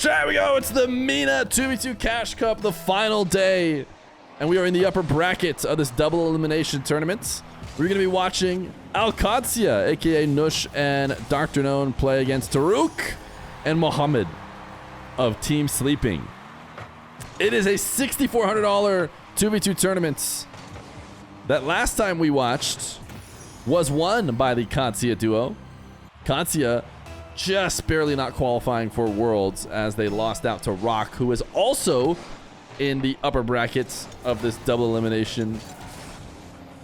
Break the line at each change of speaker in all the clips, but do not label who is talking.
There we go. It's the Mina 2v2 Cash Cup, the final day. And we are in the upper bracket of this double elimination tournament. We're going to be watching Qadsiah, a.k.a. Nush, and Dr. Known play against Taruk and Mohammed of Team Sleeping. It is a $6,400 2v2 tournament that last time we watched was won by the Qadsiah duo. Qadsiah just barely not qualifying for Worlds as they lost out to Rock, who is also in the upper brackets of this double elimination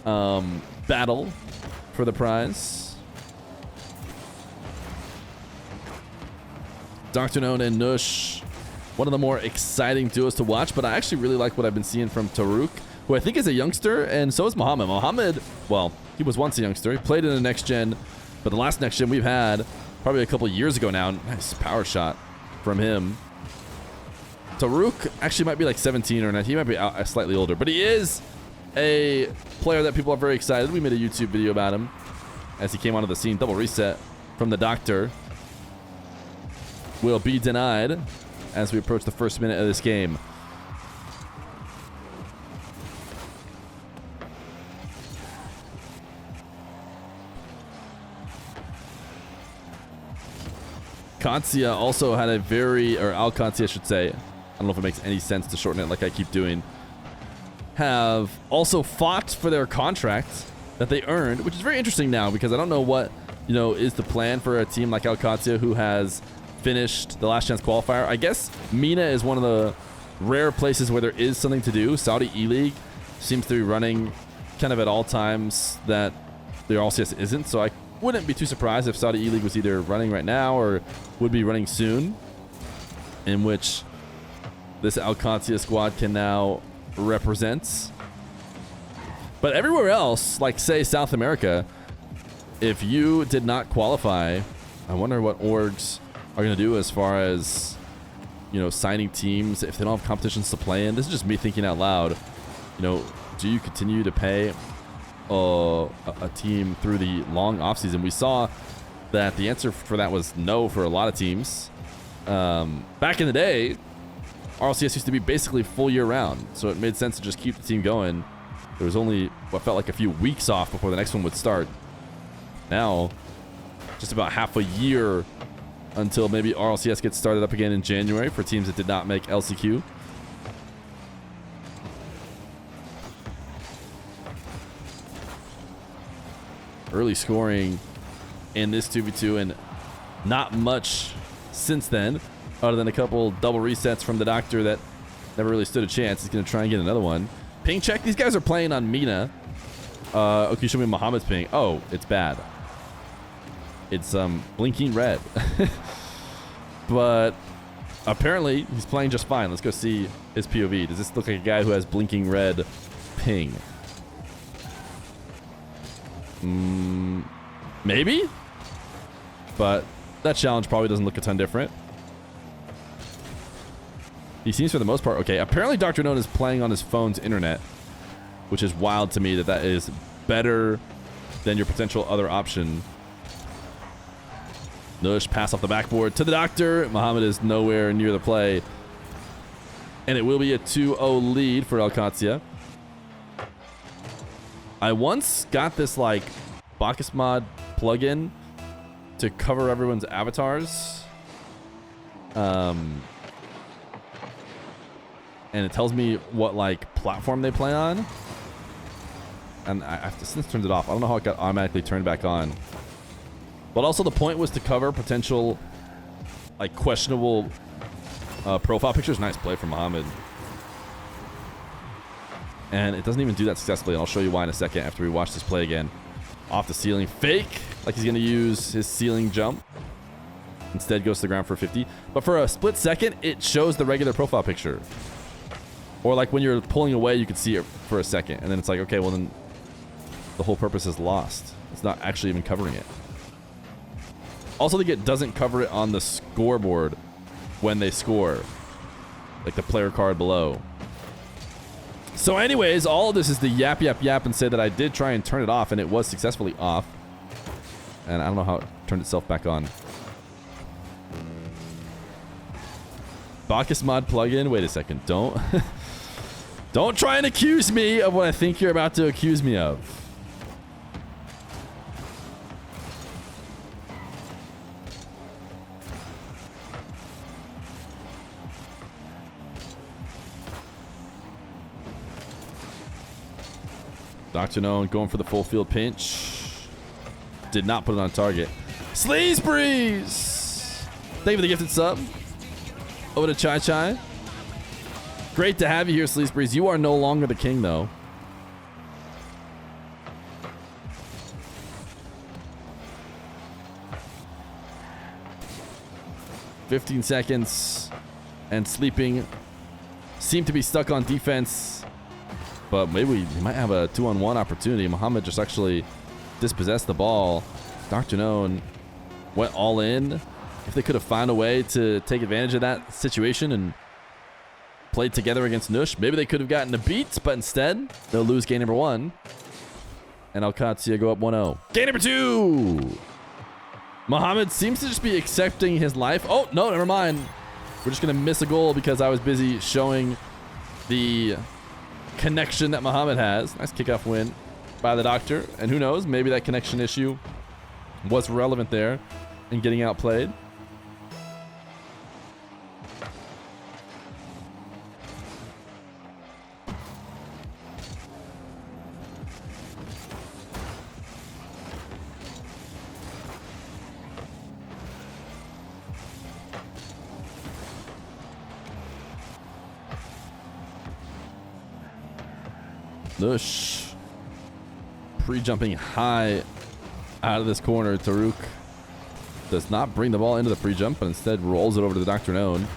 battle for the prize. Dr. Known and Nush, one of the more exciting duos to watch, but I actually really like what I've been seeing from Taruk, who I think is a youngster, and so is Mohammed. Mohammed, well, he was once a youngster. He played in the next gen, but the last next gen we've had probably a couple years ago now. Nice power shot from him. Taruk actually might be like 17 or 19. He might be slightly older, but he is a player that people are very excited. We made a YouTube video about him as he came onto the scene. Double reset from the Doctor will be denied as we approach the first minute of this game. Qadsiah also had a Qadsiah, I should say. I don't know if it makes any sense to shorten it like I keep doing. Have also fought for their contract that they earned, which is very interesting now because I don't know what, is the plan for a team like Qadsiah who has finished the last chance qualifier. I guess Mina is one of the rare places where there is something to do. Saudi E-League seems to be running kind of at all times that their RLCS isn't, so I wouldn't be too surprised if Saudi E-League was either running right now or would be running soon, in which this Qadsiah squad can now represent. But everywhere else, like say South America, if you did not qualify, I wonder what orgs are going to do as far as, signing teams if they don't have competitions to play in. This is just me thinking out loud. Do you continue to pay a team through the long offseason? We saw that the answer for that was no for a lot of teams. Back in the day, RLCS used to be basically full year round, so it made sense to just keep the team going. There was only what felt like a few weeks off before the next one would start. Now, just about half a year until maybe RLCS gets started up again in January for teams that did not make LCQ. Early scoring in this 2v2 and not much since then other than a couple double resets from the Doctor that never really stood a chance. He's going to try and get another one. Ping check. These guys are playing on Mina. Okay, show me Mohammed's ping. Oh, it's bad. It's blinking red. But apparently he's playing just fine. Let's go see his POV. Does this look like a guy who has blinking red ping? Maybe, but that challenge probably doesn't look a ton different. He seems for the most part okay. Apparently Dr. Known is playing on his phone's internet, which is wild to me that is better than your potential other option. Nush pass off the backboard to the Doctor. Mohammed is nowhere near the play, and it will be a 2-0 lead for Qadsiah. I once got this like Bacchus mod plugin to cover everyone's avatars. And it tells me what like platform they play on. And I have to since turned it off. I don't know how it got automatically turned back on. But also the point was to cover potential like questionable profile pictures. Nice play from Mohammed. And it doesn't even do that successfully. And I'll show you why in a second after we watch this play again. Off the ceiling. Fake. Like he's going to use his ceiling jump. Instead goes to the ground for 50. But for a split second, it shows the regular profile picture. Or like when you're pulling away, you could see it for a second. And then it's like, okay, well then the whole purpose is lost. It's not actually even covering it. Also, I think it doesn't cover it on the scoreboard when they score. Like the player card below. So anyways, all of this is the yap and say that I did try and turn it off and it was successfully off. And I don't know how it turned itself back on. Bacchus mod plugin. Wait a second. Don't don't try and accuse me of what I think you're about to accuse me of. Dr. Known going for the full field pinch. Did not put it on target. Sleaze Breeze! Thank you for the gifted sub. Over to Chai Chai. Great to have you here, Sleaze Breeze. You are no longer the king, though. $15 seconds. And Sleeping seem to be stuck on defense. But maybe we might have a 2-on-1 opportunity. Muhammad just actually dispossessed the ball. Dr. Known went all in. If they could have found a way to take advantage of that situation and played together against Nush, maybe they could have gotten a beat, but instead, they'll lose game number 1. And Qadsiah go up 1-0. Game number 2! Muhammad seems to just be accepting his life. Oh, no, never mind. We're just going to miss a goal because I was busy showing the connection that Muhammad has. Nice kickoff win by the Doctor. And who knows, maybe that connection issue was relevant there in getting outplayed. Nush pre-jumping high out of this corner. Taruk does not bring the ball into the pre-jump, but instead rolls it over to the Dr. Known.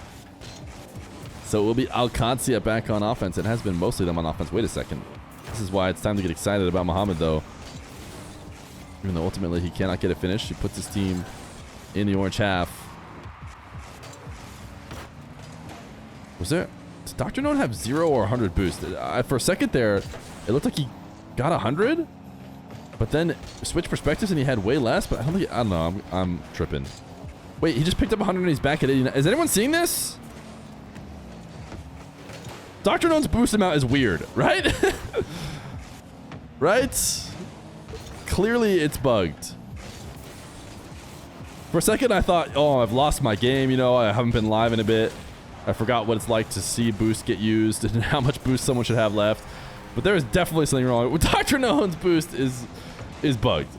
So it will be Qadsiah back on offense. It has been mostly them on offense. Wait a second. This is why it's time to get excited about Muhammad, though. Even though ultimately he cannot get it finished. He puts his team in the orange half. Was there... Does Dr. Known have 0 or 100 boost? For a second there, it looked like he got 100. But then switch perspectives and he had way less. But I don't know. I'm tripping. Wait, he just picked up 100 and he's back at 89. Is anyone seeing this? Dr. Known's boost amount is weird, right? Right? Clearly it's bugged. For a second I thought, oh, I've lost my game. You know, I haven't been live in a bit. I forgot what it's like to see boost get used and how much boost someone should have left. But there is definitely something wrong. Dr. Known's boost is bugged.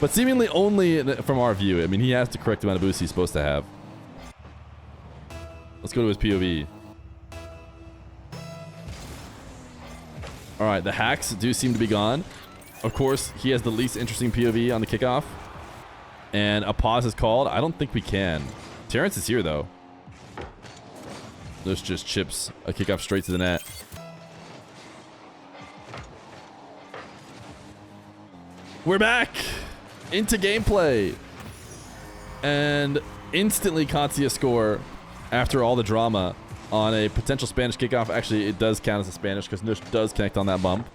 But seemingly only from our view. I mean, he has the correct amount of boost he's supposed to have. Let's go to his POV. All right, the hacks do seem to be gone. Of course, he has the least interesting POV on the kickoff. And a pause is called. I don't think we can. Terrence is here, though. This just chips a kickoff straight to the net. We're back into gameplay. And instantly Qadsiah score after all the drama on a potential Spanish kickoff. Actually, it does count as a Spanish because Nush does connect on that bump.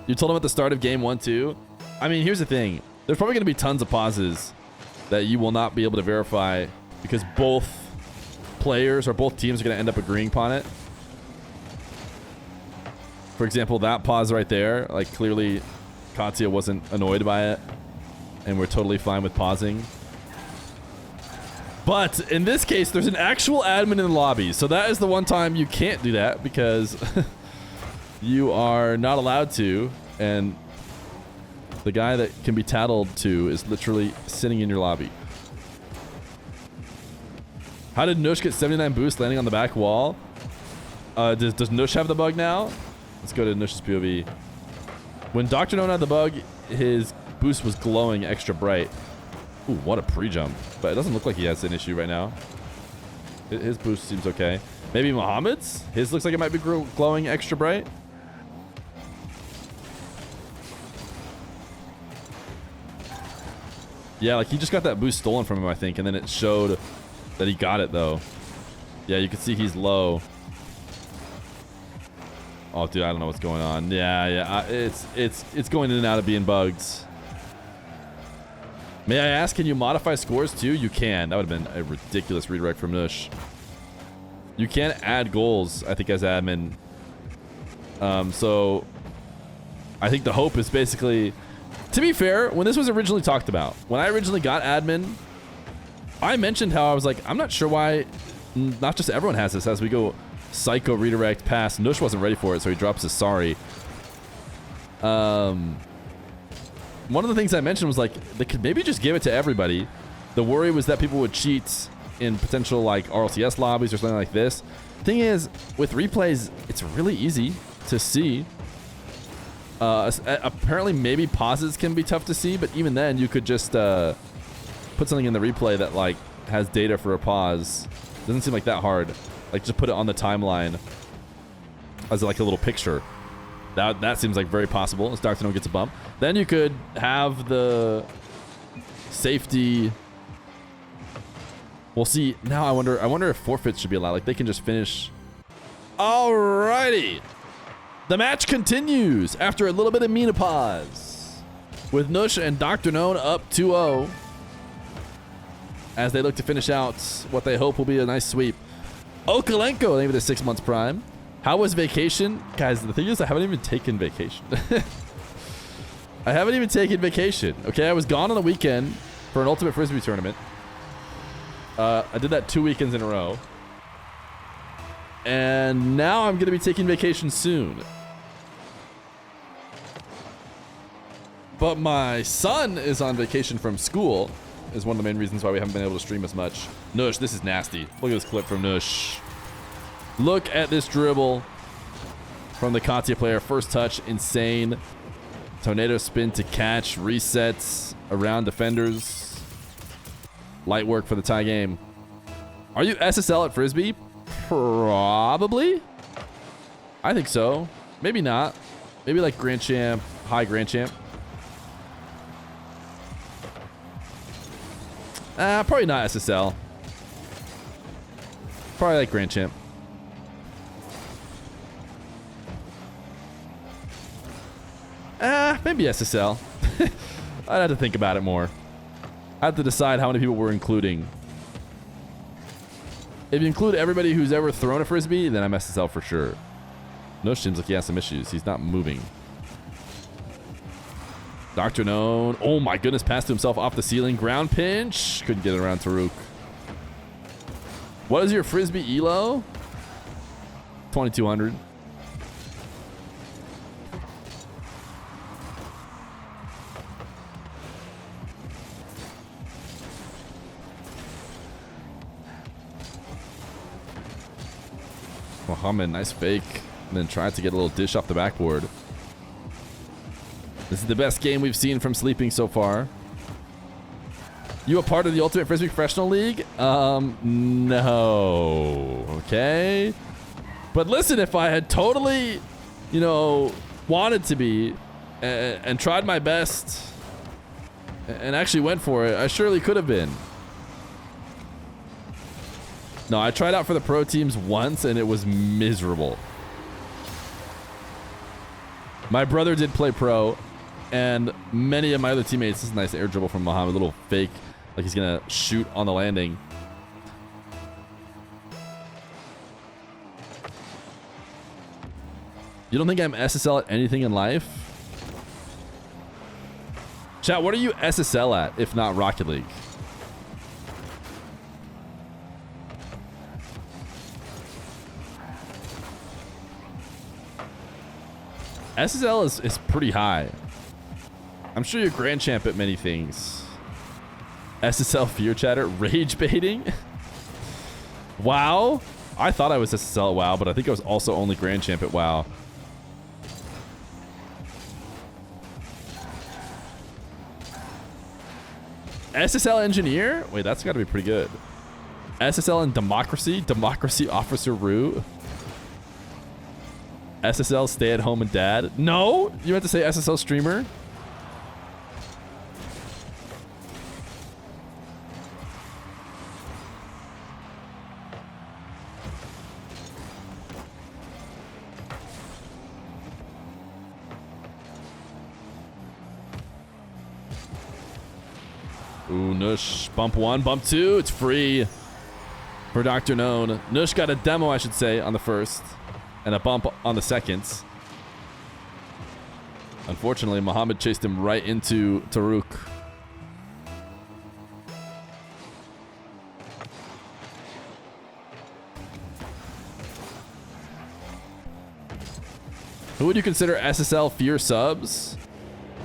You told him at the start of game 1 too. I mean, here's the thing. There's probably going to be tons of pauses that you will not be able to verify because both players or both teams are going to end up agreeing upon it. For example, that pause right there, like clearly Qadsiah wasn't annoyed by it and we're totally fine with pausing. But in this case, there's an actual admin in the lobby. So that is the one time you can't do that because you are not allowed to. And the guy that can be tattled to is literally sitting in your lobby. How did Nush get 79 boost landing on the back wall? Does Nush have the bug now? Let's go to Nush's POV. When Dr. Known had the bug, his boost was glowing extra bright. Ooh, what a pre-jump. But it doesn't look like he has an issue right now. His boost seems okay. Maybe Muhammad's? His looks like it might be glowing extra bright. Yeah, like he just got that boost stolen from him, I think, and then it showed that he got it, though. Yeah, you can see he's low. Oh, dude, I don't know what's going on. Yeah, it's going in and out of being bugged. May I ask, can you modify scores too? You can. That would have been a ridiculous redirect from Nush. You can add goals, I think, as admin. So I think the hope is basically, to be fair, when this was originally talked about, when I originally got admin, I mentioned how I was like, I'm not sure why not just everyone has this as we go psycho redirect pass. Nush wasn't ready for it, so he drops his sorry. One of the things I mentioned was like, they could maybe just give it to everybody. The worry was that people would cheat in potential like RLCS lobbies or something like this. Thing is, with replays, it's really easy to see. Apparently, maybe pauses can be tough to see, but even then, you could just put something in the replay that like has data for a pause. Doesn't seem like that hard. Like just put it on the timeline as like a little picture. That seems like very possible as Dr. No gets a bump. Then you could have the safety. We'll see. Now I wonder if forfeits should be allowed. Like they can just finish. Alrighty. The match continues after a little bit of menopause with Nush and Dr. Known up 2-0 as they look to finish out what they hope will be a nice sweep. Okalenko, maybe the 6 months prime. How was vacation? Guys, the thing is I haven't even taken vacation. I haven't even taken vacation. Okay, I was gone on the weekend for an Ultimate Frisbee tournament. I did that 2 weekends in a row. And now I'm going to be taking vacation soon. But my son is on vacation from school, is one of the main reasons why we haven't been able to stream as much. Nush, this is nasty. Look at this clip from Nush. Look at this dribble from the Qadsiah player. First touch, insane. Tornado spin to catch, resets around defenders. Light work for the tie game. Are you SSL at Frisbee? Probably. I think so. Maybe not. Maybe like Grand Champ, high Grand Champ. Probably not SSL. Probably like Grand Champ. Maybe SSL. I'd have to think about it more. I have to decide how many people we're including. If you include everybody who's ever thrown a Frisbee, then I'm SSL for sure. Nush seems like he has some issues. He's not moving. Dr. Known. Oh my goodness, passed to himself off the ceiling. Ground pinch. Couldn't get it around Taruk. What is your Frisbee elo? 2200. Mohammed, nice fake. And then tried to get a little dish off the backboard. This is the best game we've seen from Sleeping so far. You a part of the Ultimate Frisbee Professional League? No. Okay. But listen, if I had totally, you know, wanted to be and tried my best and actually went for it, I surely could have been. No, I tried out for the pro teams once and it was miserable. My brother did play pro, and many of my other teammates. This is a nice air dribble from Mohammed, a little fake, like he's gonna shoot on the landing. You don't think I'm SSL at anything in life? Chat, what are you SSL at, if not Rocket League? SSL is pretty high. I'm sure you're Grand Champ at many things. SSL Feer chatter. Rage baiting? WoW? I thought I was SSL at WoW, but I think I was also only Grand Champ at WoW. SSL Engineer? Wait, that's got to be pretty good. SSL in Democracy? Democracy Officer Rue? SSL Stay at Home and Dad? No? You meant to say SSL Streamer? Ooh, Nush. Bump 1, bump 2. It's free for Dr. Known. Nush got a demo, I should say, on the first. And a bump on the second. Unfortunately, Muhammad chased him right into Taruk. Who would you consider SSL Fear subs?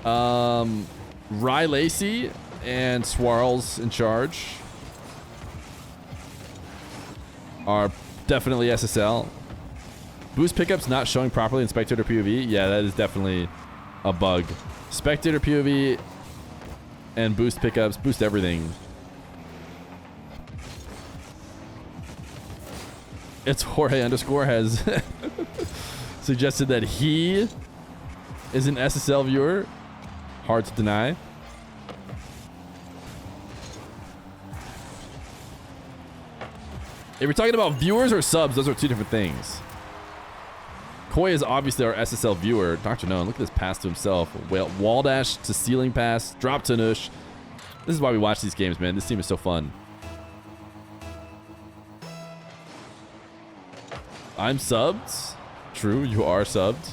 Rye Lacey and Swirls in charge are definitely SSL. Boost pickups not showing properly in spectator POV. Yeah, that is definitely a bug. Spectator POV and boost pickups boost everything. It's Jorge underscore has suggested that he is an SSL viewer. Hard to deny. If we're talking about viewers or subs, those are two different things. Koi is obviously our SSL viewer. Dr. Known, look at this pass to himself. Wall dash to ceiling pass. Drop to Nush. This is why we watch these games, man. This team is so fun. I'm subbed. True, you are subbed.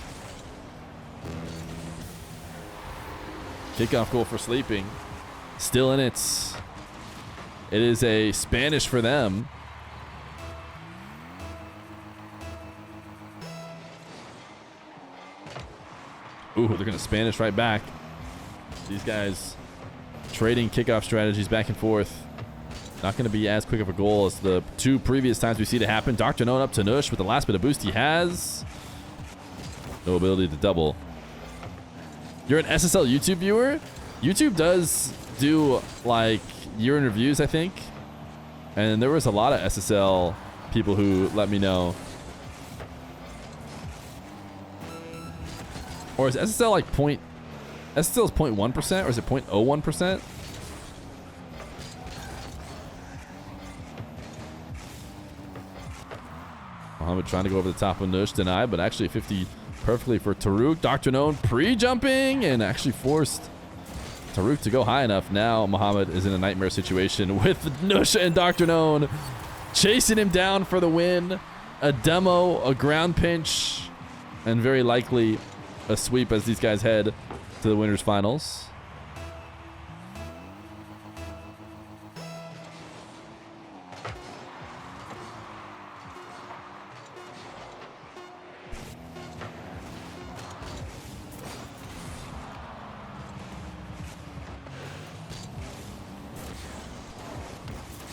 Kickoff goal for sleeping. Still in it. It is a Spanish for them. Ooh, they're going to Spanish right back. These guys trading kickoff strategies back and forth. Not going to be as quick of a goal as the two previous times we've seen it happen. Dr. Known up to Nush with the last bit of boost he has. No ability to double. You're an SSL YouTube viewer? YouTube does do like year in reviews, I think. And there was a lot of SSL people who let me know. Or is SSL like SSL is 0.1% or is it 0.01%? Muhammad trying to go over the top of Nush, denied, but actually 50 perfectly for Taruk. Dr. Known pre-jumping and actually forced Taruk to go high enough. Now Muhammad is in a nightmare situation with Nush and Dr. Known chasing him down for the win. A demo, a ground pinch, and very likely a sweep as these guys head to the winners finals.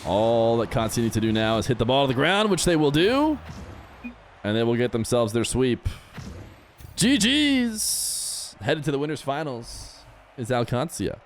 All that Qadsiah need to do now is hit the ball to the ground, which they will do. And they will get themselves their sweep. GG's! Headed to the winners finals is Qadsiah.